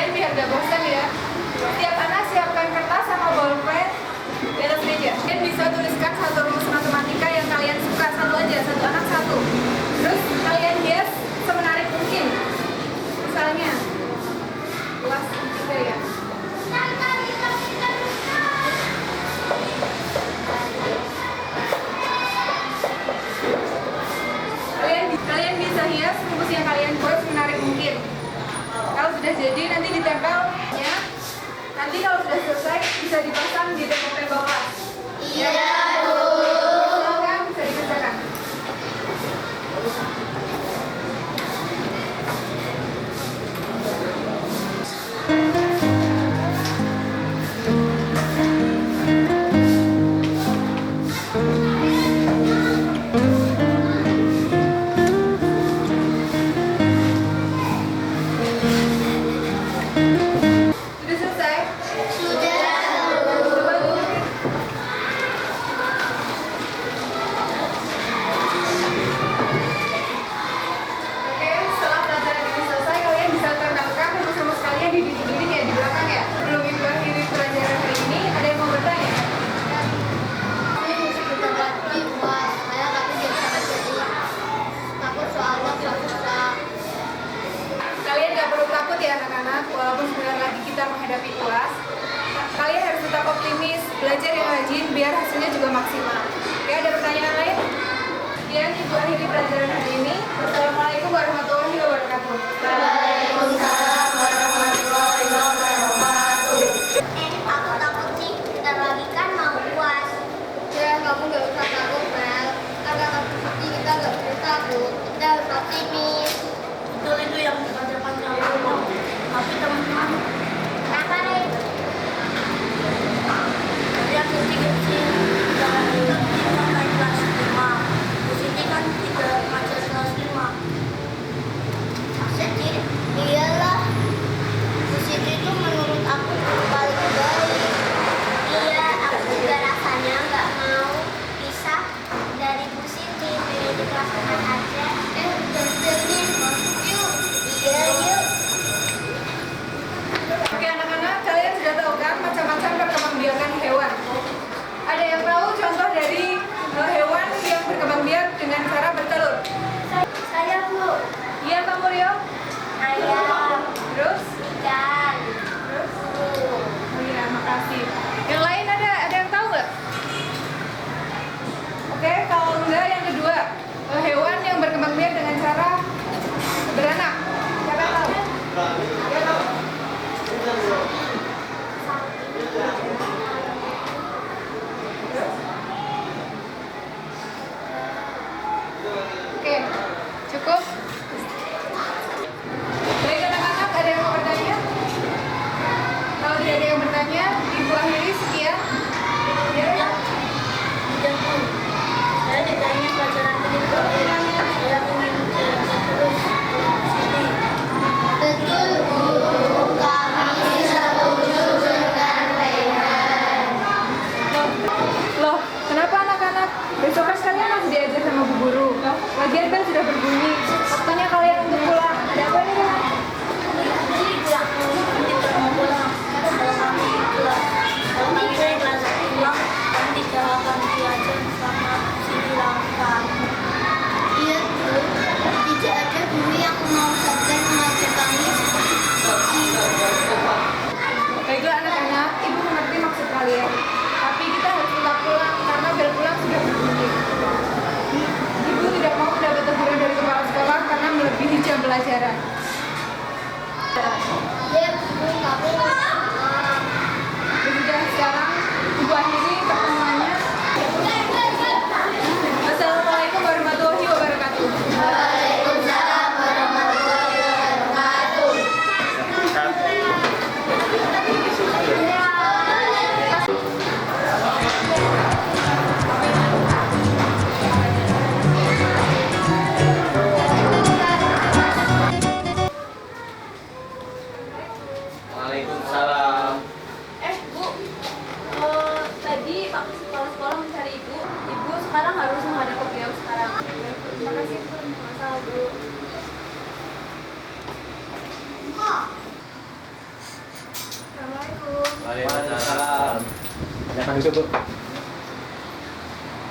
kalian biar gak bosan ya. Setiap anak siapkan kertas sama bolpen di atas meja. Kalian bisa tuliskan satu rumus matematika yang kalian suka, satu aja, satu anak satu. Terus kalian hias semenarik mungkin. Misalnya, kelas 3 ya. Kalian bisa hias rumus yang kalian buat semenarik mungkin. Kalau sudah jadi nanti ditempel ya. Nanti kalau sudah selesai bisa dipasang di tembok-tembok kelas. Iya, Bu. Silakan bisa dikerjakan. Walaupun sebentar lagi kita menghadapi UAS, kalian harus tetap optimis, belajar yang rajin biar hasilnya juga maksimal. Oke, ada pertanyaan lain? Sekian Ibu akhiri pelajaran hari ini. Wassalamualaikum warahmatullahi wabarakatuh. Waalaikumsalam warahmatullahi wabarakatuh. Aku takut sih, bentar lagi kan mau UAS. Ya, kamu gak usah takut, Mel. Karena kamu seperti kita gak perlu takut, kita harus optimis. Betul itu yang dikatakan sama ngomong. Tapi teman-teman, kenapa nih? Kalian kecil-kecil, jangan kita naik kelas 5. Di sini kan tidak macet kelas 5. Sedih? Iyalah. Di sini tuh menurut aku paling baik. Iya, aku juga rasanya nggak mau pisah dari Bu Siti. Pilih di kelas 4 aja. Jadi, yuk. Iya, yuk. Oke anak-anak, kalian sudah tahu kan macam-macam perkembangbiakan hewan. Ada yang tahu contoh dari hewan yang berkembang biak dengan cara bertelur? Saya, Bu. Iya, Pak Muryo? Ayam. Terus? Ikan. Terus? Oh iya, makasih. Yang lain ada yang tahu nggak? Oke, kalau enggak yang kedua, hewan yang berkembang biak dengan cara beranak. Siapa yang tahu? Ya, tahu. Oke, cukup. Baik anak-anak, ada yang mau bertanya? Kalau tidak ada yang bertanya, Ibu akhiri sekian. Ya. Ya, Bu. Saya ditanya pelajaran ini. Saya ingin belajar terus. Betul, Bu. Kami setuju dengan Rehan. Loh, kenapa anak-anak? Besok kan kalian masih diajar sama Bu Guru. Lagian kan sudah berbunyi. Waktunya kalian untuk pulang. Ada apa nih, Rehan? Iya, Bu. Tidak ada guru yang mau sampai mengajar kami seperti Baiklah anak-anak, Ibu mengerti maksud kalian. Tapi kita harus tetap pulang karena bel pulang sudah berbunyi. Ibu tidak mau mendapat teguran dari kepala sekolah karena melebihi jam pelajaran. Iya, Bu. Kami Sudah sekarang Ibu akhiri pertemuannya. Wassalamualaikum warahmatullahi wabarakatuh. Waalaikumsalam warahmatullahi wabarakatuh. Masuk, Bu.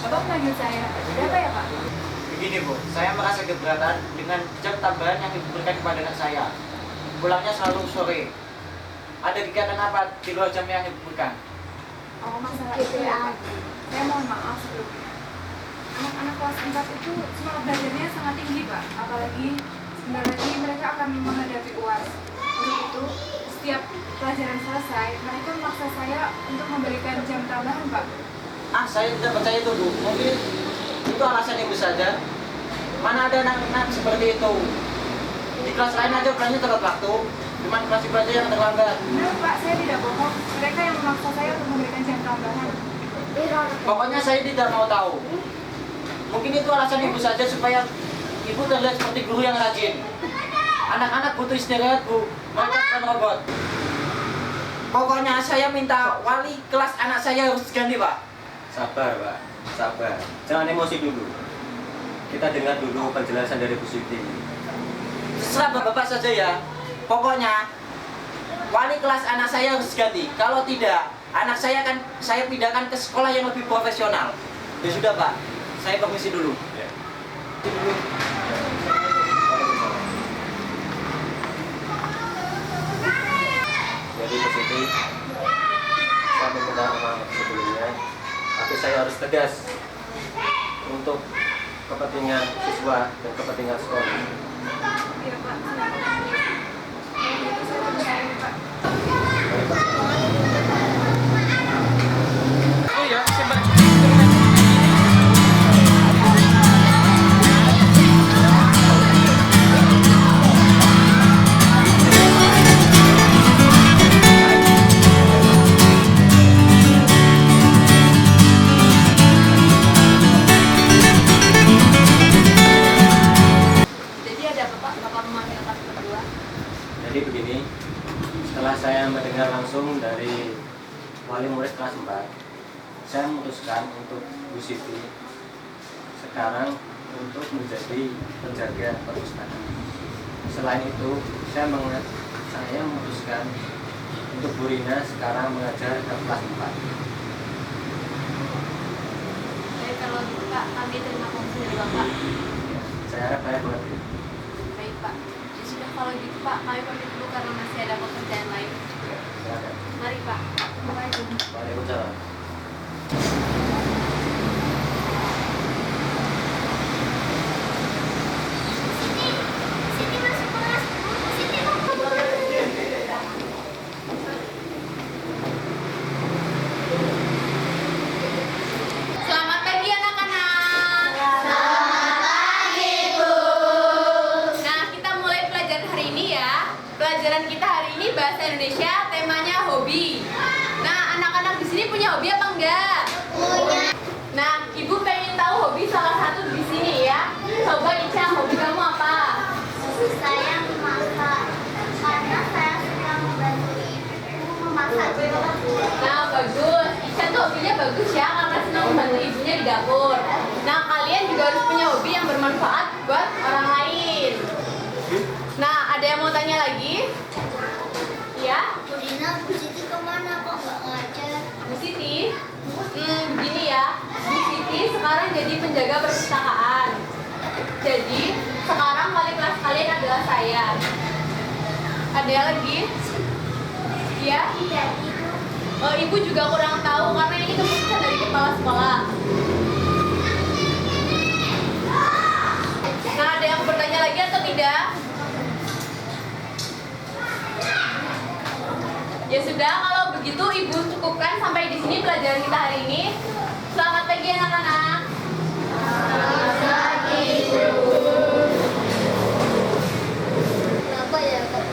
Bapak memanggil saya. Ada apa ya, Pak? Begini Bu, saya merasa keberatan dengan jam tambahan yang Ibu berikan kepada anak saya. Pulangnya selalu sore. Ada kegiatan apa di luar jam yang Ibu berikan? Oh, masalah itu ya, Pak. Saya mohon maaf sebelumnya. Anak-anak kelas 4 itu semangat belajarnya sangat tinggi, Pak. Apalagi sebentar lagi mereka akan menghadapi UAS. Untuk itu, setiap pelajaran selesai, mereka memaksa saya untuk memberikan jam tambahan, Pak. Saya tidak percaya itu Bu. Mungkin itu alasan Ibu saja. Mana ada anak-anak seperti itu. Di kelas lain aja pulangnya tepat waktu. Cuma kelas Ibu aja yang terlambat. Benar, Pak, saya tidak bohong. Mereka yang memaksa saya untuk memberikan jam tambahan. Pokoknya saya tidak mau tahu. Mungkin itu alasan Ibu saja supaya Ibu terlihat seperti guru yang rajin. Anak-anak butuh istirahat Bu. Mereka bukan robot. Pokoknya saya minta wali kelas anak saya harus ganti Pak. Sabar, Pak. Sabar. Jangan emosi dulu. Kita dengar dulu penjelasan dari Bu Siti. Terserah Bapak saja ya. Pokoknya wali kelas anak saya harus ganti. Kalau tidak, anak saya akan saya pindahkan ke sekolah yang lebih profesional. Ya sudah Pak, saya permisi dulu. Ya. Jadi Bu Siti, saya meminta maaf sebelumnya, tapi saya harus tegas untuk kepentingan siswa dan kepentingan sekolah. Iya, Pak. Itu saya percaya, Pak. Oh iya, simpan. Jadi ada apa, Pak? Bapak memanggil kelas berdua? Jadi begini, setelah saya mendengar langsung dari wali murid kelas 4, saya memutuskan untuk Bu Siti sekarang untuk menjadi penjaga perpustakaan. Selain itu, saya memutuskan untuk Bu Rina sekarang mengajar ke kelas 4. Baik, kalau gitu, Pak, kami terima kasih dari Bapak. Saya harap saya mengerti. Baik, Pak. Ya sudah, kalau gitu, Pak, kami pamit dulu karena masih ada pekerjaan lain. Ya, silakan. Mari, Pak. Assalamualaikum. Waalaikumsalam. Siti masuk kelas. Siti mau Selamat pagi, anak-anak. Selamat pagi, Bu. Nah, kita mulai pelajaran hari ini ya. Pelajaran kita hari ini bahasa Indonesia, temanya hobi. Nah, anak-anak di sini punya hobi apa enggak? Punya. Nah, Ibu pengen tahu hobi salah satu di sini ya. Coba Ica, hobi kamu apa? Saya memasak karena saya suka membantu ibu memasak di dapur. Nah, bagus. Ica tuh hobinya bagus ya karena senang membantu ibunya di dapur. Nah, kalian juga harus punya hobi yang bermanfaat buat orang lain. Nah, ada yang mau tanya lagi? Ya, Bu Dina, Bu Siti kemana kok nggak ngajar? Bu Siti. Begini ya. Bu Siti sekarang jadi penjaga perpustakaan. Jadi, sekarang wali kelas kalian adalah saya. Ada yang lagi? Ya? Iya, Ibu. Ibu juga kurang tahu karena ini keputusan dari kepala sekolah. Nah, ada yang bertanya lagi atau tidak? Ya sudah, kalau begitu Ibu cukupkan sampai di sini pelajaran kita hari ini. Selamat pagi anak-anak. Kenapa ya kok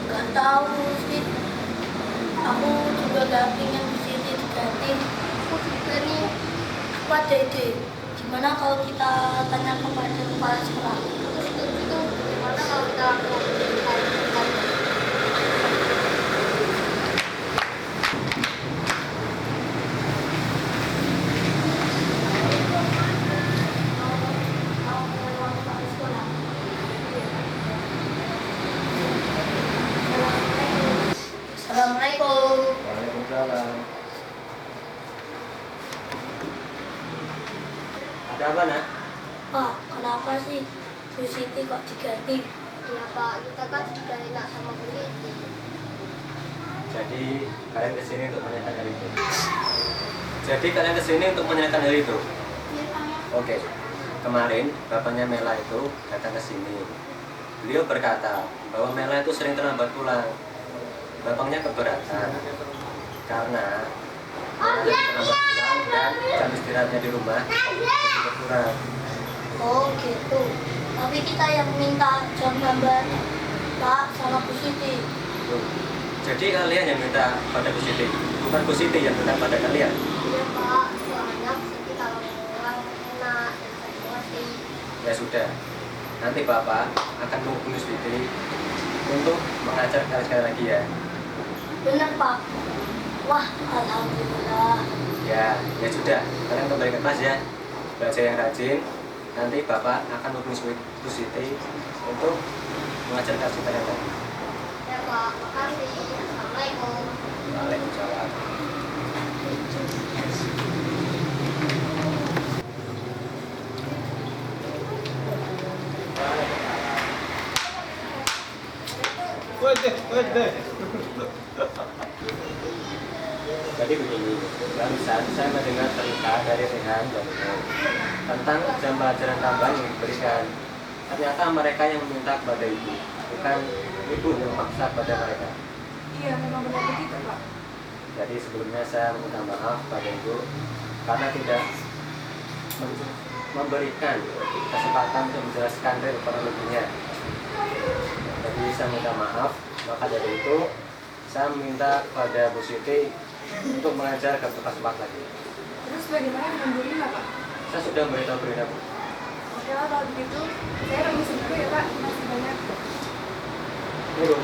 Gak tahu sih. Aku juga gak pengen Bu Siti diganti. Aku juga nih. Aku ada ide. Gimana kalau kita tanya kepada kepala sekolah? Terus itu gimana kalau kita Assalamualaikum. Waalaikumsalam. Siti kok diganti? Iya Pak, kita kan sudah enak sama Bu Siti. Jadi kalian kesini untuk menanyakan hal itu. Jadi kalian kesini untuk menanyakan hal itu. Iya Pak. Oke. Kemarin bapaknya Mela itu datang ke sini. Beliau berkata bahwa Mela itu sering terlambat pulang. Bapaknya keberatan karena Mela terlambat pulang dan jam istirahatnya di rumah jadi berkurang. Oh gitu. Tapi kita yang minta jam tambah Pak sama Bu Siti. Tuh. Jadi kalian yang minta pada Bu Siti, bukan Bu Siti yang minta pada kalian. Iya Pak, soalnya Bu Siti kalau pulang enak dan santai. Ya sudah, nanti Bapak akan menghubungi Siti untuk mengajar kalian sekali lagi ya. Benar Pak. Wah, alhamdulillah. Ya sudah, kalian kembali ke kelas ya. Belajar yang rajin. Nanti Bapak akan menghubungi Bu Siti untuk mengajar kalian lagi. Ya Pak, makasih. Assalamualaikum. Waalaikumsalam. Jadi begini, barusan saya mendengar cerita dari Rehan dan Ibu tentang jam pelajaran tambahan yang diberikan. Ternyata mereka yang meminta kepada Ibu, bukan Ibu yang memaksa kepada mereka. Iya, memang benar begitu, Pak. Jadi sebelumnya saya meminta maaf pada Ibu karena tidak memberikan kesempatan untuk menjelaskan dari kronologinya. Jadi saya minta maaf, maka dari itu saya meminta kepada Bu Siti untuk mengajar ke tempat lagi. Terus bagaimana dengan Bu Rina, Pak? Saya sudah memberitahu Bu Rina, Bu. Oke lah, kalau begitu saya permisi dulu ya, Pak. Terima kasih banyak. Tunggu.